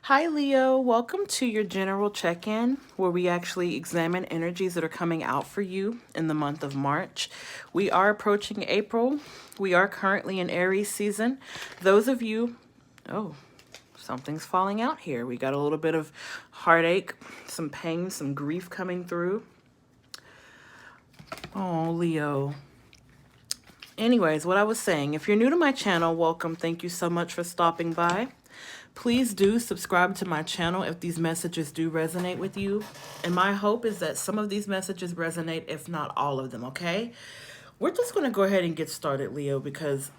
Hi, Leo. Welcome to your general check-in where we actually examine energies that are coming out for you in the month of March. We are approaching April. We are currently in Aries season. Those of you, oh, something's falling out here. We got a little bit of heartache, some pain, some grief coming through. Oh, Leo. Anyways, what I was saying, if you're new to my channel, welcome. Thank you so much for stopping by. Please do subscribe to my channel if these messages do resonate with you. And my hope is that some of these messages resonate, if not all of them, okay? We're just going to go ahead and get started, Leo, because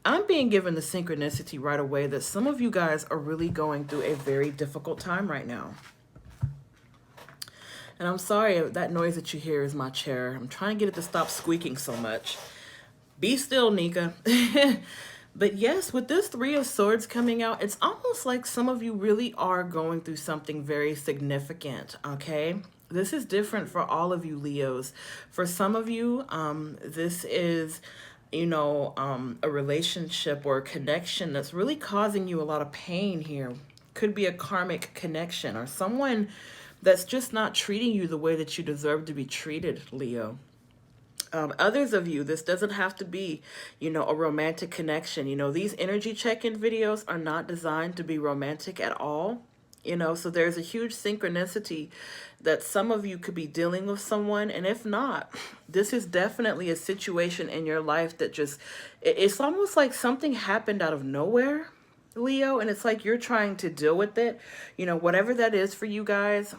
I'm being given the synchronicity right away that some of you guys are really going through a very difficult time right now. And I'm sorry, that noise that you hear is my chair. I'm trying to get it to stop squeaking so much. Be still, Nika. But yes, with this Three of Swords coming out, it's almost like some of you really are going through something very significant, okay? This is different for all of you Leos. For some of you, this is, a relationship or a connection that's really causing you a lot of pain here. Could be a karmic connection or someone that's just not treating you the way that you deserve to be treated, Leo. Others of you, this doesn't have to be, a romantic connection. These energy check-in videos are not designed to be romantic at all. So there's a huge synchronicity that some of you could be dealing with someone. And if not, this is definitely a situation in your life that just, it's almost like something happened out of nowhere, Leo. And it's like you're trying to deal with it, whatever that is for you guys.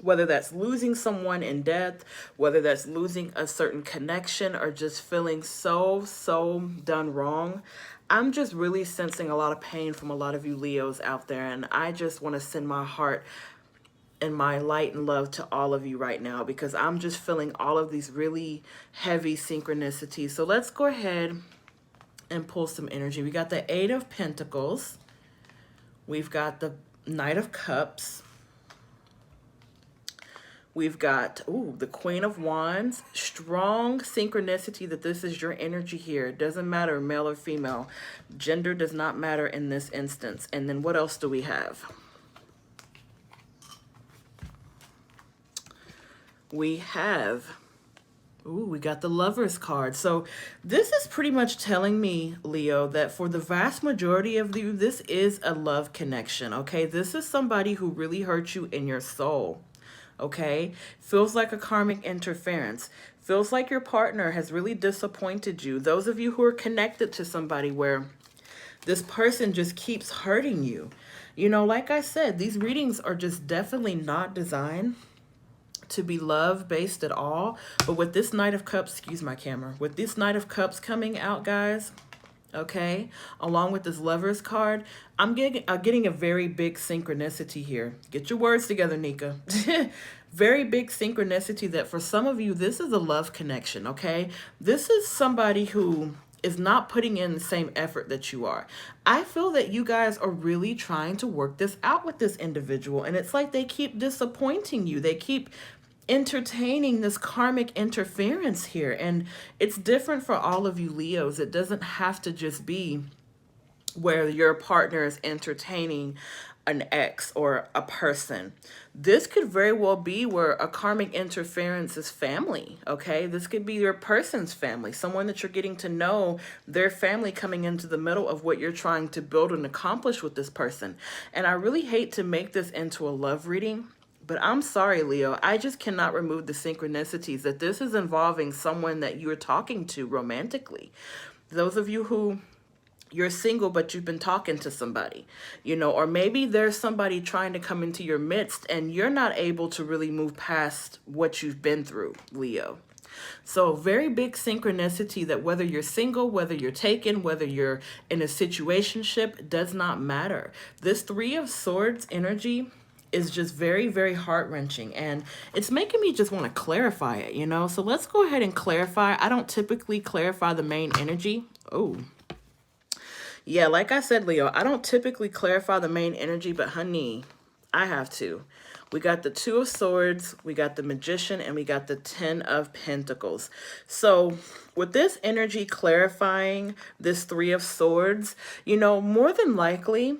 Whether that's losing someone in death, whether that's losing a certain connection or just feeling so done wrong. I'm just really sensing a lot of pain from a lot of you Leos out there. And I just want to send my heart and my light and love to all of you right now because I'm just feeling all of these really heavy synchronicities. So let's go ahead and pull some energy. We got the Eight of Pentacles. We've got the Knight of Cups. We've got, the Queen of Wands. Strong synchronicity that this is your energy here. It doesn't matter male or female. Gender does not matter in this instance. And then what else do we have? We have, we got the Lovers card. So this is pretty much telling me, Leo, that for the vast majority of you, this is a love connection, okay? This is somebody who really hurt you in your soul. Okay, feels like a karmic interference, feels like your partner has really disappointed you. Those of you who are connected to somebody where this person just keeps hurting you. Like I said, these readings are just definitely not designed to be love based at all. But with this Knight of Cups, excuse my camera, with this Knight of Cups coming out, guys, okay, along with this Lovers card, I'm getting a very big synchronicity here. Get your words together, Nika. Very big synchronicity that for some of you, this is a love connection, okay? This is somebody who is not putting in the same effort that you are. I feel that you guys are really trying to work this out with this individual, and it's like they keep disappointing you. They keep entertaining this karmic interference here, and it's different for all of you Leos. It doesn't have to just be where your partner is entertaining an ex or a person. This could very well be where a karmic interference is family, okay? This could be your person's family, someone that you're getting to know, their family coming into the middle of what you're trying to build and accomplish with this person. And I really hate to make this into a love reading, but I'm sorry, Leo, I just cannot remove the synchronicities that this is involving someone that you're talking to romantically. Those of you who you're single, but you've been talking to somebody, or maybe there's somebody trying to come into your midst and you're not able to really move past what you've been through, Leo. So very big synchronicity that whether you're single, whether you're taken, whether you're in a situationship, does not matter. This Three of Swords energy is just very heart-wrenching, and it's making me just want to clarify it, so let's go ahead and clarify. I don't typically clarify the main energy. Yeah, like I said, Leo, I don't typically clarify the main energy, but honey, I have to. We got the Two of Swords, we got the Magician, and we got the Ten of Pentacles. So with this energy clarifying this Three of Swords, more than likely,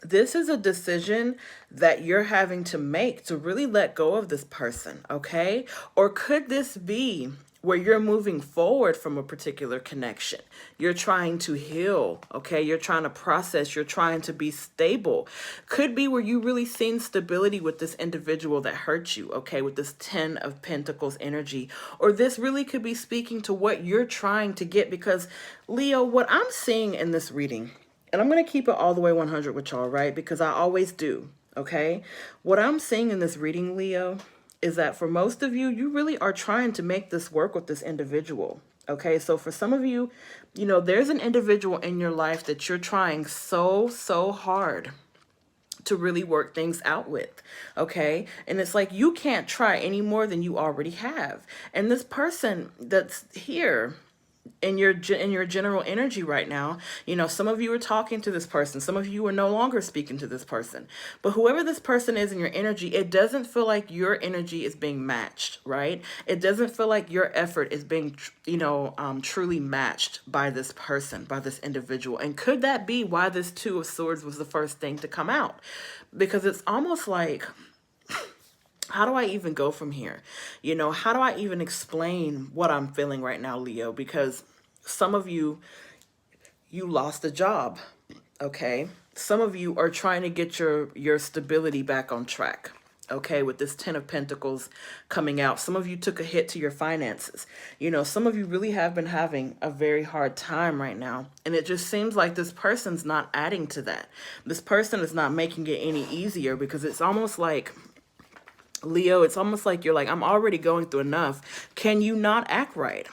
This is a decision that you're having to make to really let go of this person, okay? Or could this be where you're moving forward from a particular connection? You're trying to heal, okay? You're trying to process, you're trying to be stable. Could be where you really seen stability with this individual that hurt you, okay? With this 10 of Pentacles energy. Or this really could be speaking to what you're trying to get, because Leo, what I'm seeing in this reading, and I'm going to keep it all the way 100 with y'all, right? Because I always do, okay? What I'm seeing in this reading, Leo, is that for most of you, you really are trying to make this work with this individual, okay? So for some of you, you know, there's an individual in your life that you're trying so hard to really work things out with, okay? And it's like you can't try any more than you already have. And this person that's here in your general energy right now, you know, some of you are talking to this person, some of you are no longer speaking to this person, but whoever this person is in your energy, it doesn't feel like your energy is being matched, right? It doesn't feel like your effort is being truly matched by this person, by this individual. And could that be why this Two of Swords was the first thing to come out? Because it's almost like, how do I even go from here? You know, how do I even explain what I'm feeling right now, Leo? Because some of you, you lost a job, okay? Some of you are trying to get your stability back on track, okay, with this 10 of Pentacles coming out. Some of you took a hit to your finances. You know, some of you really have been having a very hard time right now. And it just seems like this person's not adding to that. This person is not making it any easier, because it's almost like, Leo, it's almost like you're like, I'm already going through enough. Can you not act right?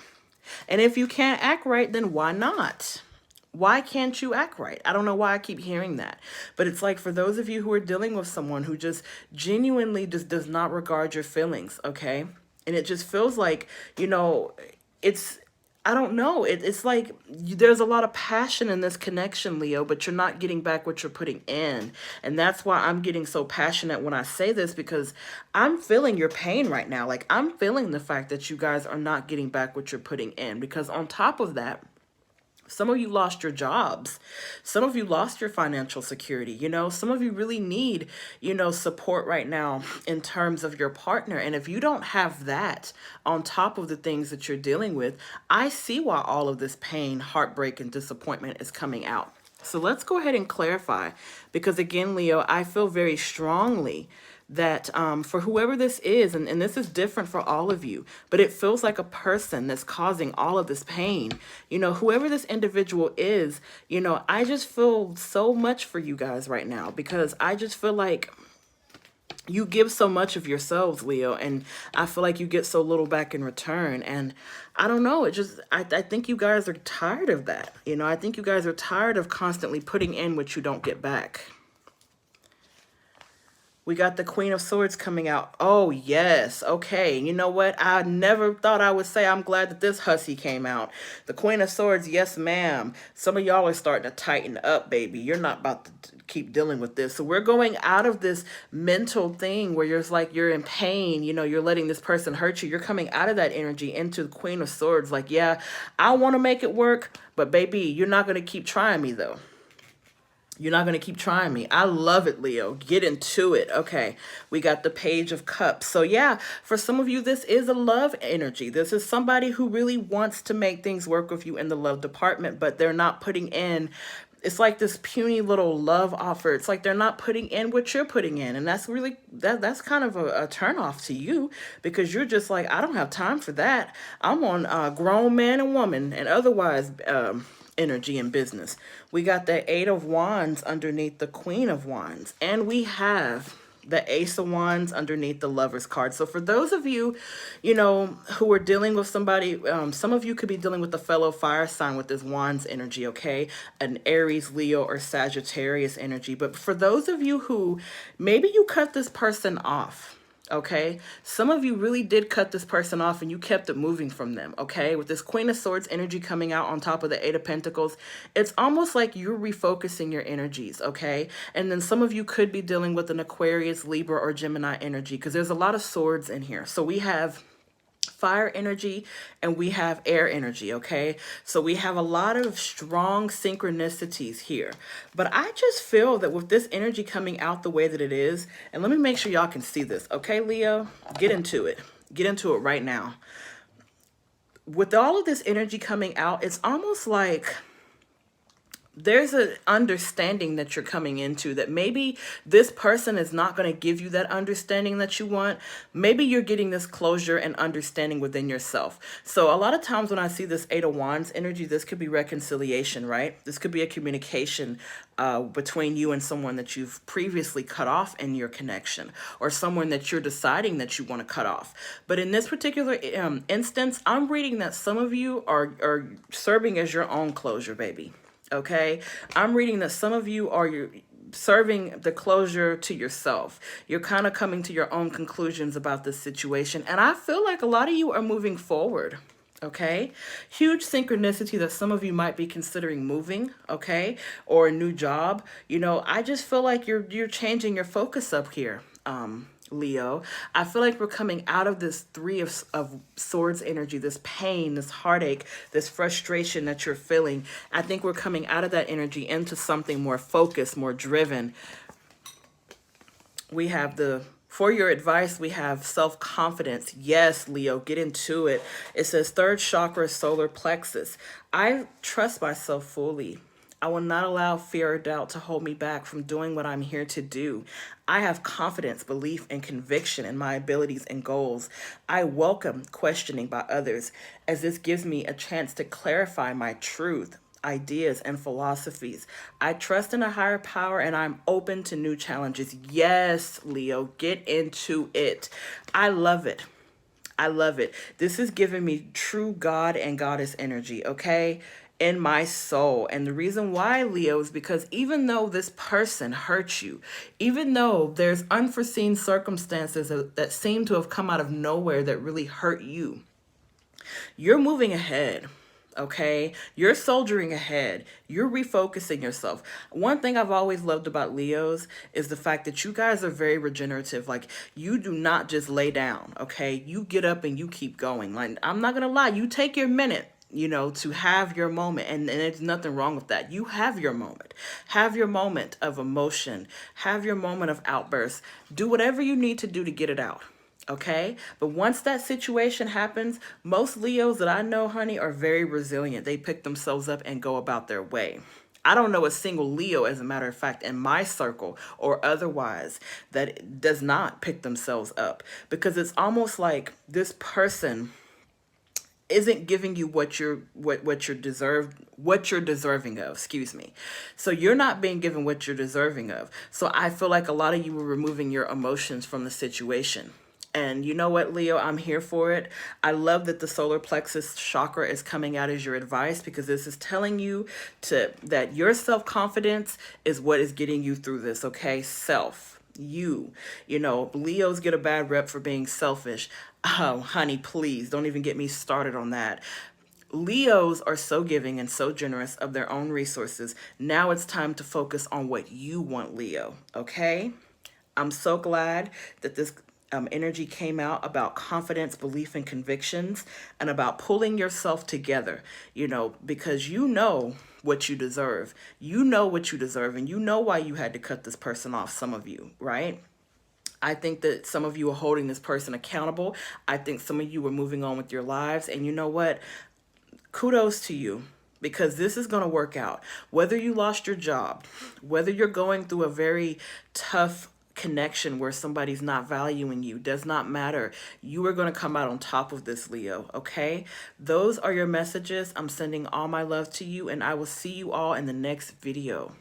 And if you can't act right, then why not? Why can't you act right? I don't know why I keep hearing that. But it's like, for those of you who are dealing with someone who just genuinely just does not regard your feelings, okay? And it just feels like, you know, it's, I don't know. It's like there's a lot of passion in this connection, Leo, but you're not getting back what you're putting in. And that's why I'm getting so passionate when I say this, because I'm feeling your pain right now. Like, I'm feeling the fact that you guys are not getting back what you're putting in, because on top of that, some of you lost your jobs. Some of you lost your financial security. You know, some of you really need, you know, support right now in terms of your partner. And if you don't have that on top of the things that you're dealing with, I see why all of this pain, heartbreak, and disappointment is coming out. So let's go ahead and clarify, because again, Leo, I feel very strongly that for whoever this is, and this is different for all of you, but it feels like a person that's causing all of this pain. You know, whoever this individual is, you know, I just feel so much for you guys right now, because I just feel like you give so much of yourselves, Leo, and I feel like you get so little back in return. And I don't know, it just, I think you guys are tired of that. You know, I think you guys are tired of constantly putting in what you don't get back. We got the Queen of Swords coming out. Oh, yes. Okay. You know what? I never thought I would say I'm glad that this hussy came out. The Queen of Swords, yes, ma'am. Some of y'all are starting to tighten up, baby. You're not about to keep dealing with this. So we're going out of this mental thing where you're like, you're in pain. You know, you're letting this person hurt you. You're coming out of that energy into the Queen of Swords. Like, yeah, I want to make it work, but baby, you're not going to keep trying me, though. You're not going to keep trying me. I love it, Leo. Get into it. Okay, we got the Page of Cups. So yeah, for some of you, this is a love energy. This is somebody who really wants to make things work with you in the love department, but they're not putting in, it's like this puny little love offer. It's like they're not putting in what you're putting in. And that's really, that's kind of a turn off to you, because you're just like, I don't have time for that. I'm on grown man and woman and otherwise energy and business. We got the Eight of Wands underneath the Queen of Wands, and we have the Ace of Wands underneath the Lover's card. So for those of you, you know, who are dealing with somebody, some of you could be dealing with a fellow fire sign with this Wands energy, okay? An Aries, Leo, or Sagittarius energy. But for those of you who maybe you cut this person off, okay, some of you really did cut this person off and you kept it moving from them, okay? With this Queen of Swords energy coming out on top of the Eight of Pentacles, it's almost like you're refocusing your energies, okay? And then some of you could be dealing with an Aquarius, Libra, or Gemini energy, because there's a lot of swords in here. So we have fire energy, and we have air energy, okay? So we have a lot of strong synchronicities here. But I just feel that with this energy coming out the way that it is, and let me make sure y'all can see this, okay, Leo? Get into it. Get into it right now. With all of this energy coming out, it's almost like there's an understanding that you're coming into that maybe this person is not going to give you that understanding that you want. Maybe you're getting this closure and understanding within yourself. So a lot of times when I see this Eight of Wands energy, this could be reconciliation, right? This could be a communication between you and someone that you've previously cut off in your connection, or someone that you're deciding that you want to cut off. But in this particular instance, I'm reading that some of you are serving as your own closure, baby. Okay, I'm reading that some of you are serving the closure to yourself. You're kind of coming to your own conclusions about this situation. And I feel like a lot of you are moving forward. Okay, huge synchronicity that some of you might be considering moving, okay, or a new job. You know, I just feel like you're changing your focus up here. Leo, I feel like we're coming out of this Three of Swords energy, this pain, this heartache, this frustration that you're feeling. I think we're coming out of that energy into something more focused, more driven. We have for your advice, we have self-confidence. Yes, Leo, get into it. It says third chakra, solar plexus. I trust myself fully. I will not allow fear or doubt to hold me back from doing what I'm here to do. I have confidence, belief, and conviction in my abilities and goals. I welcome questioning by others, as this gives me a chance to clarify my truth, ideas, and philosophies. I trust in a higher power, and I'm open to new challenges. Yes, Leo, get into it. I love it. I love it. This is giving me true God and goddess energy, okay? In my soul. And the reason why, Leo, is because even though this person hurt you, even though there's unforeseen circumstances that seem to have come out of nowhere that really hurt you, you're moving ahead. Okay, you're soldiering ahead. You're refocusing yourself. One thing I've always loved about Leos is the fact that you guys are very regenerative. Like, you do not just lay down. Okay, you get up and you keep going. Like, I'm not gonna lie, you take your minute, you know, to have your moment, and there's nothing wrong with that. You have your moment. Have your moment of emotion. Have your moment of outburst. Do whatever you need to do to get it out. Okay, but once that situation happens, most Leos that I know, honey, are very resilient. They pick themselves up and go about their way. I don't know a single Leo, as a matter of fact, in my circle or otherwise, that does not pick themselves up, because it's almost like this person isn't giving you what you're deserving of, excuse me. So you're not being given what you're deserving of. So I feel like a lot of you are removing your emotions from the situation. And you know what, Leo, I'm here for it. I love that the solar plexus chakra is coming out as your advice, because this is telling you that your self-confidence is what is getting you through this, okay? You know, Leos get a bad rep for being selfish. Oh, honey, please don't even get me started on that. Leos are so giving and so generous of their own resources. Now it's time to focus on what you want, Leo, okay? I'm so glad that this energy came out about confidence, belief, and convictions, and about pulling yourself together, you know, because you know what you deserve. You know what you deserve, and you know why you had to cut this person off, some of you, right? I think that some of you are holding this person accountable. I think some of you are moving on with your lives, and you know what? Kudos to you, because this is going to work out. Whether you lost your job, whether you're going through a very tough connection where somebody's not valuing you, does not matter. You are going to come out on top of this, Leo, okay? Those are your messages. I'm sending all my love to you, and I will see you all in the next video.